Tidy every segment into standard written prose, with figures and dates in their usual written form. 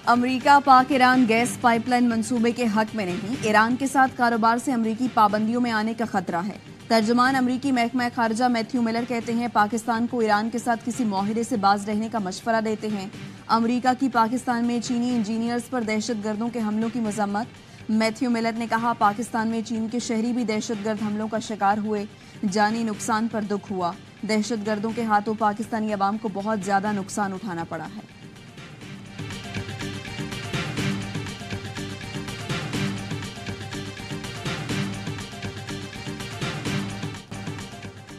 امریکہ پاک Iran gas pipe line منصوبے کے حق میں نہیں، ایران کے ساتھ کاروبار سے امریکی پابندیوں میں آنے کا خطرہ ہے۔ ترجمان امریکی محکمہ خارجہ میتھیو ملر کہتے ہیں پاکستان کو ایران کے ساتھ کسی معاہدے سے باز رہنے کا مشورہ دیتے ہیں۔ امریکہ کی پاکستان میں چینی انجینئرز پر دہشت گردوں کے حملوں کی مذمت۔ میتھیو ملر نے کہا پاکستان میں چین کے شہری بھی دہشت گرد حملوں کا شکار ہوئے، جانی نقصان پر دکھ ہوا۔ دہشت گردوں کے ہاتھوں پاکستانی عوام کو بہت زیادہ نقصان اٹھانا پڑا ہے۔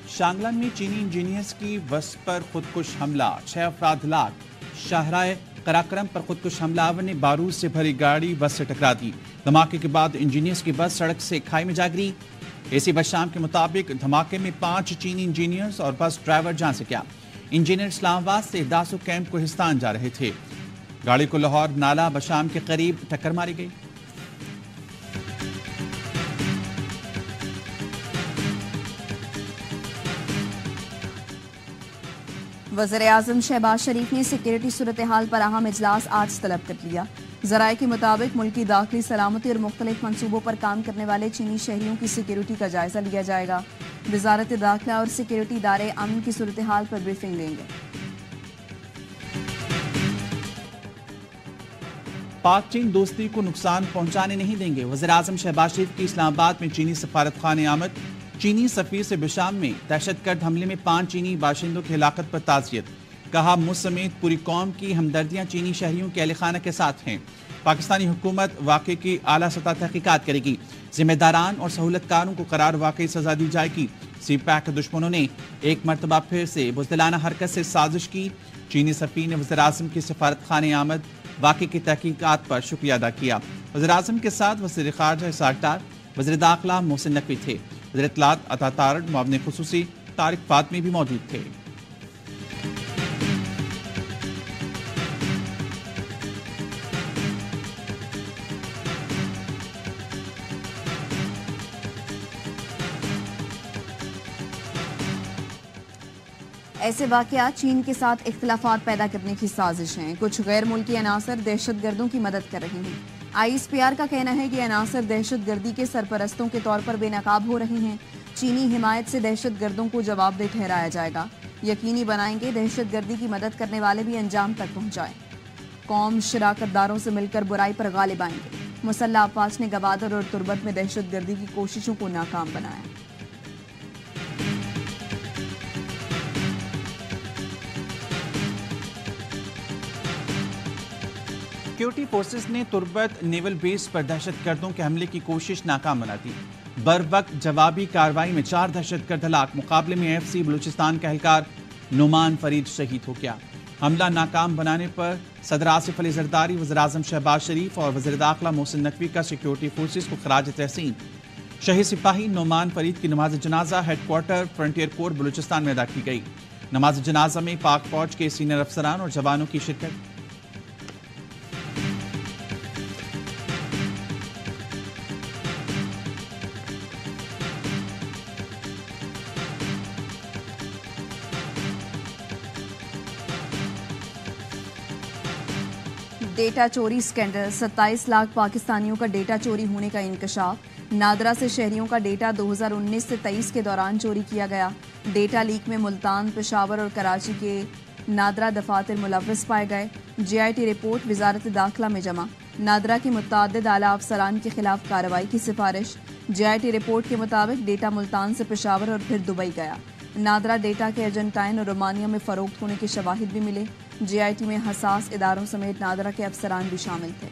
شانگلن میں چینی انجینئرز کی بس پر خودکش حملہ، 6 افراد ہلاک۔ شاہراہ قراقرم پر خودکش حملہ آور نے بارود سے بھری گاڑی بس سے ٹکرا دی۔ دھماکے کے بعد انجینئرز کی بس سڑک سے کھائی میں جا گری۔ اے سی بس شام کے مطابق دھماکے میں 5 چینی انجینئرز اور بس ڈرائیور جان سے گیا۔ انجینئر اسلام آباد سے داسو کیمپ کوہستان جا رہے تھے۔ گاڑی کو لاہور نالا بشام کے قریب ٹکر ماری گئی۔ وزیراعظم شہباز شریف نے سیکورٹی صورتحال پر اہم اجلاس آج طلب کر لیا۔ ذرائع کے مطابق ملکی داخلی سلامتی اور مختلف منصوبوں پر کام کرنے والے چینی شہریوں کی سیکورٹی کا جائزہ لیا جائے گا۔ وزارت داخلہ اور سیکورٹی ادارے امن کی صورتحال پر بریفنگ دیں گے۔ پاک چین دوستی کو نقصان پہنچانے نہیں دیں گے۔ وزیراعظم شہباز شریف کی اسلام آباد میں چینی سفارت خانے آمد۔ چینی سفیر سے بشام میں دہشت گرد حملے میں 5 چینی باشندوں کی ہلاکت پر تعزیت۔ کہا مجھ سمیت پوری قوم کی ہمدردیاں چینی شہریوں کے اہل خانہ کے ساتھ ہیں۔ پاکستانی حکومت واقعے کی اعلیٰ سطح تحقیقات کرے گی۔ ذمہ داران اور سہولت کاروں کو قرار واقعی سزا دی جائے گی۔ سی پیک کے دشمنوں نے ایک مرتبہ پھر سے بزدلانہ حرکت سے سازش کی۔ چینی سفیر نے وزیراعظم کی سفارت خانے آمد واقعے کی تحقیقات پر شکریہ ادا کیا۔ وزیراعظم کے ساتھ وزیر خارجہ اسحاق ڈار، وزیر داخلہ محسن نقوی تھے۔ وزیر اطلاعات عطا تارڑ، معاون خصوصی طارق فاطمی بھی موجود تھے۔ ایسے واقعات چین کے ساتھ اختلافات پیدا کرنے کی سازش ہیں۔ کچھ غیر ملکی عناصر دہشت گردوں کی مدد کر رہے ہیں۔ آئی ایس پی آر کا کہنا ہے کہ عناصر دہشت گردی کے سرپرستوں کے طور پر بے نقاب ہو رہے ہیں۔ چینی حمایت سے دہشت گردوں کو جواب دہ ٹھہرایا جائے گا۔ یقینی بنائیں گے دہشت گردی کی مدد کرنے والے بھی انجام تک پہنچائیں۔ قوم شراکت داروں سے مل کر برائی پر غالب آئیں گے۔ مسلح افواج نے گوادر اور تربت میں دہشت گردی کی کوششوں کو ناکام بنایا۔ سیکورٹی فورسز نے تربت نیول بیس پر دہشت گردوں کے حملے کی کوشش ناکام بنا دی۔ بروقت جوابی کارروائی میں 4 دہشت گرد ہلاک۔ مقابلے میں ایف سی بلوچستان کا اہلکار نعمان فرید شہید ہو گیا۔ حملہ ناکام بنانے پر صدر آصف علی زرداری، وزیراعظم شہباز شریف اور وزیر داخلہ محسن نقوی کا سیکورٹی فورسز کو خراج تحسین۔ شہید سپاہی نعمان فرید کی نماز جنازہ ہیڈ کوارٹر فرنٹیئر کور بلوچستان میں ادا کی گئی۔ نماز جنازہ میں پاک فوج کے سینئر افسران اور جوانوں کی شرکت۔ ڈیٹا چوری سکینڈل، 27 لاکھ پاکستانیوں کا ڈیٹا چوری ہونے کا انکشاف۔ نادرا سے شہریوں کا ڈیٹا 2019 سے 23 کے دوران چوری کیا گیا۔ ڈیٹا لیک میں ملتان، پشاور اور کراچی کے نادرا دفاتر ملوث پائے گئے۔ جے آئی ٹی رپورٹ وزارت داخلہ میں جمع۔ نادرا کے متعدد اعلیٰ افسران کے خلاف کارروائی کی سفارش۔ جے آئی ٹی رپورٹ کے مطابق ڈیٹا ملتان سے پشاور اور پھر دبئی گیا۔ نادرا ڈیٹا کے ارجنٹائن اور رومانیہ میں فروخت ہونے کے شواہد بھی ملے۔ جے آئی ٹی میں حساس اداروں سمیت نادرا کے افسران بھی شامل تھے۔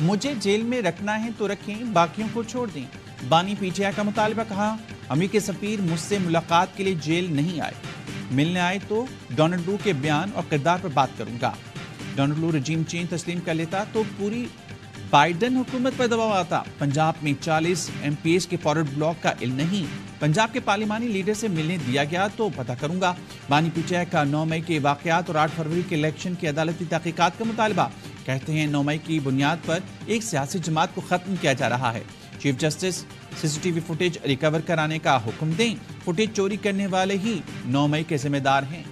مجھے جیل میں رکھنا ہے تو رکھیں، باقیوں کو چھوڑ دیں۔ بانی پی ٹی آئی کا مطالبہ۔ کہا امریکی سفیر مجھ سے ملاقات کے لیے جیل نہیں آئے، ملنے آئے تو ڈونلڈ ٹرمپ کے بیان اور کردار پر بات کروں گا۔ ڈونلڈ ٹرمپ رجیم چینج تسلیم کر لیتا تو پوری بائیڈن حکومت پر دباؤ آتا۔ پنجاب میں 40 ایم پی ایس کے فارورڈ بلاک کا علم نہیں، پنجاب کے پارلیمانی لیڈر سے ملنے دیا گیا تو پتہ کروں گا۔ بانی پی ٹی آئی کا 9 مئی کے واقعات اور 8 فروری کے الیکشن کی عدالتی تحقیقات کا مطالبہ۔ کہتے ہیں 9 مئی کی بنیاد پر ایک سیاسی جماعت کو ختم کیا جا رہا ہے۔ Chief justice CCTV footage recover کرانے کا حکم دیں، فوٹیج چوری کرنے والے ہی 9 مئی کے ذمہ دار ہیں۔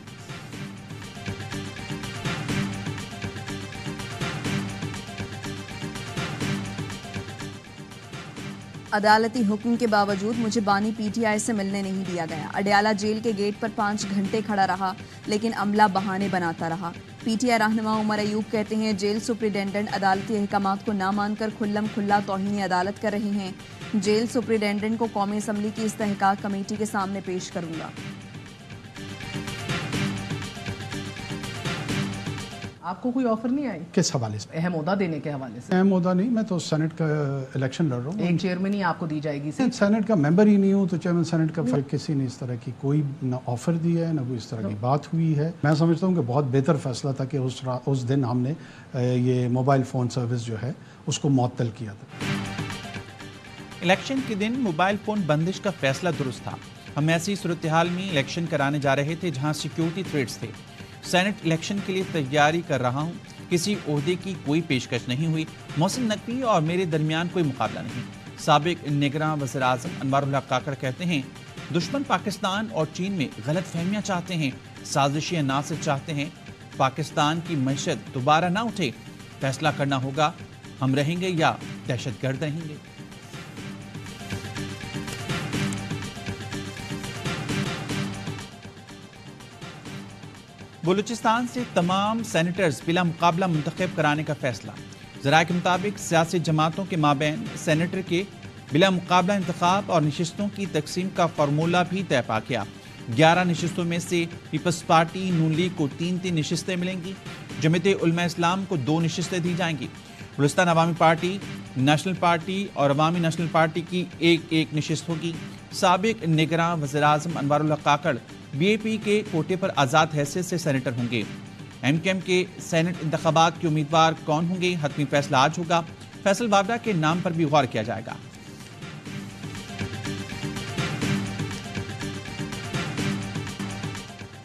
عدالتی حکم کے باوجود مجھے بانی PTI سے ملنے نہیں دیا گیا۔ اڈیالہ جیل کے گیٹ پر 5 گھنٹے کھڑا رہا لیکن عملہ بہانے بناتا رہا۔ PTI رہنما عمر ایوب کہتے ہیں جیل سپرنٹینڈنٹ عدالتی احکامات کو نہ مان کر کھلم کھلا توہین عدالت کر رہے ہیں۔ جیل سپرنٹینڈنٹ کو قومی اسمبلی کی استحقاق کمیٹی کے سامنے پیش کروں گا۔ آپ کو کوئی آفر نہیں آئی کس حوالے سے؟ اہم عہدہ دینے کے حوالے سے؟ اہم عہدہ نہیں، میں تو سینٹ کا الیکشن لڑ رہا ہوں۔ ایک چیئرمین ہی آپ کو دی جائے گی؟ سینٹ کا ممبر ہی نہیں ہوں تو چیئرمین سینٹ کا کسی نے اس طرح کی کوئی نہ آفر دیا ہے نہ کوئی اس طرح کی بات ہوئی ہے۔ میں سمجھتا ہوں کہ بہت بہتر فیصلہ تھا کہ اس دن ہم نے یہ موبائل فون سروس جو ہے اس کو معطل کیا تھا۔ الیکشن کے دن موبائل فون بندش کا فیصلہ درست تھا۔ ہم ایسی صورتحال میں الیکشن کرانے جا رہے تھے جہاں سیکیورٹی تھریٹس تھے۔ سینٹ الیکشن کے لیے تیاری کر رہا ہوں، کسی عہدے کی کوئی پیشکش نہیں ہوئی۔ محسن نقوی اور میرے درمیان کوئی مقابلہ نہیں۔ سابق نگراں وزیر اعظم انوار اللہ کاکڑ کہتے ہیں دشمن پاکستان اور چین میں غلط فہمیاں چاہتے ہیں، سازشی عناصر چاہتے ہیں پاکستان کی معیشت دوبارہ نہ اٹھے۔ فیصلہ کرنا ہوگا، ہم رہیں گے یا دہشت گرد رہیں گے۔ بلوچستان سے تمام سینیٹرز بلا مقابلہ منتخب کرانے کا فیصلہ۔ ذرائع کے مطابق سیاسی جماعتوں کے مابین سینیٹر کے بلا مقابلہ انتخاب اور نشستوں کی تقسیم کا فارمولہ بھی طے پا گیا۔ 11 نشستوں میں سے پیپلز پارٹی نون لیگ کو 3 نشستیں ملیں گی، جمعیت علماء اسلام کو 2 نشستیں دی جائیں گی۔ بلوچستان عوامی پارٹی، نیشنل پارٹی اور عوامی نیشنل پارٹی کی ایک نشست ہوگی۔ سابق نگراں وزیر اعظم انوار اللہ کاکڑ BAP کے کوٹے پر آزاد حیثیت سے سینیٹر ہوں گے۔ MKM کے سینٹ انتخابات کے امیدوار کون ہوں گے، حتمی فیصلہ آج ہوگا۔ فیصل بابرہ کے نام پر بھی غور کیا جائے گا۔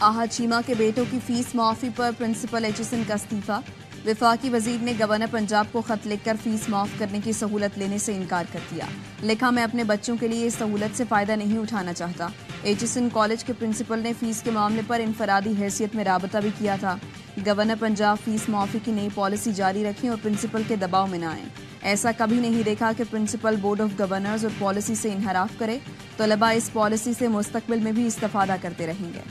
احد چیمہ کے بیٹوں کی فیس معافی پر پرنسپل ایچسن کا استعفیٰ۔ وفاقی وزیر نے گورنر پنجاب کو خط لکھ کر فیس معاف کرنے کی سہولت لینے سے انکار کر دیا۔ لکھا میں اپنے بچوں کے لیے اس سہولت سے فائدہ نہیں اٹھانا چاہتا۔ ایچسن کالج کے پرنسپل نے فیس کے معاملے پر انفرادی حیثیت میں رابطہ بھی کیا تھا۔ گورنر پنجاب فیس معافی کی نئی پالیسی جاری رکھیں اور پرنسپل کے دباؤ میں نہ آئیں۔ ایسا کبھی نہیں دیکھا کہ پرنسپل بورڈ آف گورنرز اور پالیسی سے انحراف کرے۔ طلباء اس پالیسی سے مستقبل میں بھی استفادہ کرتے رہیں گے۔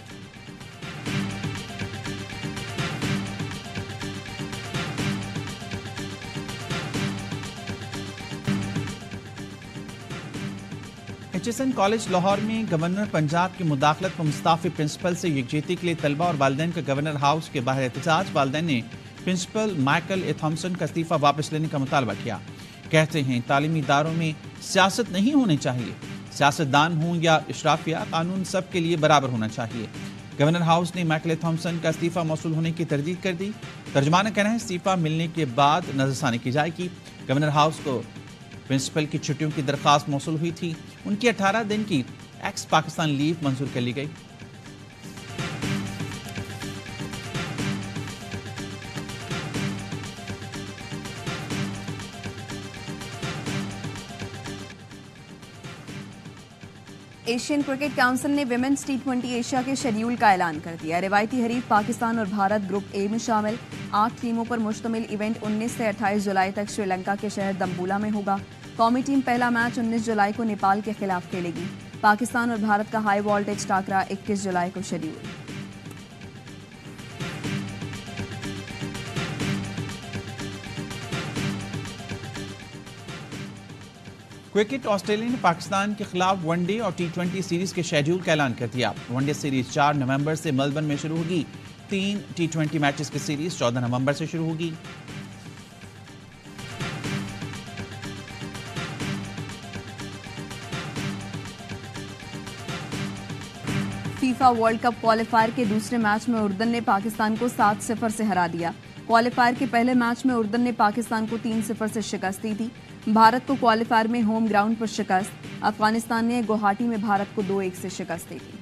ایچسن کالج لاہور میں گورنر پنجاب کی مداخلت پر مستعفی پرنسپل سے یکجہتی کے لیے طلبہ اور والدین کا گورنر ہاؤس کے باہر احتجاج۔ والدین نے پرنسپل مائیکل اے تھامسن کا استعفیٰ واپس لینے کا مطالبہ کیا۔ کہتے ہیں تعلیمی اداروں میں سیاست نہیں ہونی چاہیے، سیاستدان ہوں یا اشرافیہ، قانون سب کے لیے برابر ہونا چاہیے۔ گورنر ہاؤس نے مائیکل اے تھامسن کا استعفیٰ موصول ہونے کی تردید کر دی۔ ترجمان کا کہنا ہے استعفیٰ ملنے کے بعد نظر ثانی کی جائے گی۔ گورنر ہاؤس کو پرنسپل کی چھٹیوں کی درخواست موصول ہوئی تھی، ان کی 18 دن کی ایکس پاکستان لیو منظور کر لی گئی۔ ایشین کرکٹ کونسل نے ویمنز T20 ایشیا کے شیڈیول کا اعلان کر دیا۔ روایتی حریف پاکستان اور بھارت گروپ اے میں شامل 8 ٹیموں پر مشتمل ایونٹ 19 سے 28 جولائی تک سری لنکا کے شہر دمبولا میں ہوگا۔ قومی ٹیم پہلا میچ 19 جولائی کو نیپال کے خلاف کھیلے گی۔ پاکستان اور بھارت کا ہائی والٹیج ٹاکرا 21 جولائی کو شیڈیول۔ کرکٹ آسٹریلیا نے پاکستان کے خلاف ون ڈے اور T20 سیریز کے شیڈیول کا اعلان کر دیا۔ ون ڈے سیریز 4 نومبر سے ملبرن میں شروع ہوگی۔ 3 T20 میچز کی سیریز 14 نومبر سے شروع ہوگی۔ فیفا ورلڈ کپ کوالیفائر کے دوسرے میچ میں اردن نے پاکستان کو 7-0 سے ہرا دیا۔ کوالیفائر کے پہلے میچ میں اردن نے پاکستان کو 3-0 سے شکست دی تھی۔ بھارت کو کوالیفائر میں ہوم گراؤنڈ پر شکست۔ افغانستان نے گوہاٹی میں بھارت کو 2-1 سے شکست دی تھی۔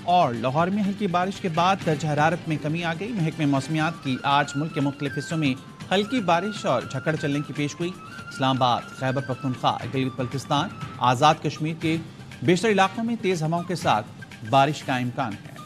اور لاہور میں ہلکی بارش کے بعد درجہ حرارت میں کمی آ گئی. محکمہ موسمیات کی آج ملک کے مختلف حصوں میں ہلکی بارش اور جھکڑ چلنے کی پیشگوئی. اسلام آباد، خیبر پختونخوا، گلگت بلتستان، آزاد کشمیر کے بیشتر علاقوں میں تیز ہواؤں کے ساتھ بارش کا امکان ہے.